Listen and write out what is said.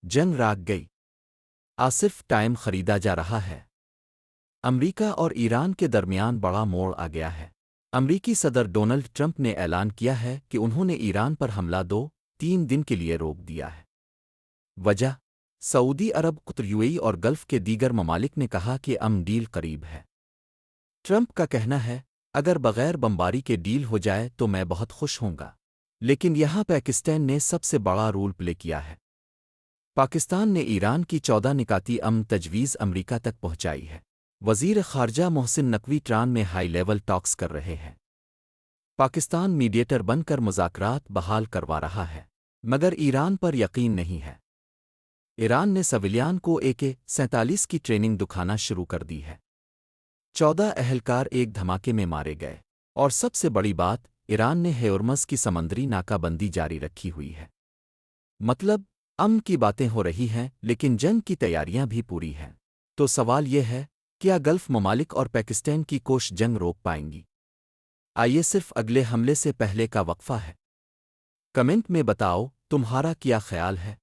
جنگ راک گئی۔ صرف ٹائم خریدا جا رہا ہے۔ امریکہ اور ایران کے درمیان بڑا موڑ آ گیا ہے۔ امریکی صدر ڈونلڈ ٹرمپ نے اعلان کیا ہے کہ انہوں نے ایران پر حملہ 2-3 دن کے لیے روک دیا ہے۔ وجہ؟ سعودی عرب، قطر، UAE اور گلف کے دیگر ممالک نے کہا کہ ڈیل قریب ہے۔ ٹرمپ کا کہنا ہے، اگر بغیر بمباری کے ڈیل ہو جائے تو میں بہت خوش ہوں گا۔ لیکن یہاں پاکستان نے سب سے بڑا رول پلے کیا ہے۔ پاکستان نے ایران کی 14 نکاتی تجویز امریکہ تک پہنچائی ہے۔ وزیر خارجہ محسن نقوی ٹران میں ہائی لیول ٹاکس کر رہے ہیں۔ پاکستان میڈیٹر بن کر مذاکرات بحال کروا رہا ہے، مگر ایران پر یقین نہیں ہے۔ ایران نے سویلیان کو AK-47 کی ٹریننگ دکھانا شروع کر دی ہے۔ 14 اہلکار ایک دھماکے میں مارے گئے، اور سب سے بڑی بات، ایران نے ہورمز کی سمندری ناکہ بندی جاری رکھی ہوئی ہے۔ مطلب، کی باتیں ہو رہی ہیں لیکن جنگ کی تیاریاں بھی پوری ہیں۔ تو سوال یہ ہے، کیا گلف ممالک اور پاکستان کی کوش جنگ روک پائیں گی؟ آئیے صرف اگلے حملے سے پہلے کا وقفہ ہے۔ کمنٹ میں بتاؤ تمہارا کیا خیال ہے۔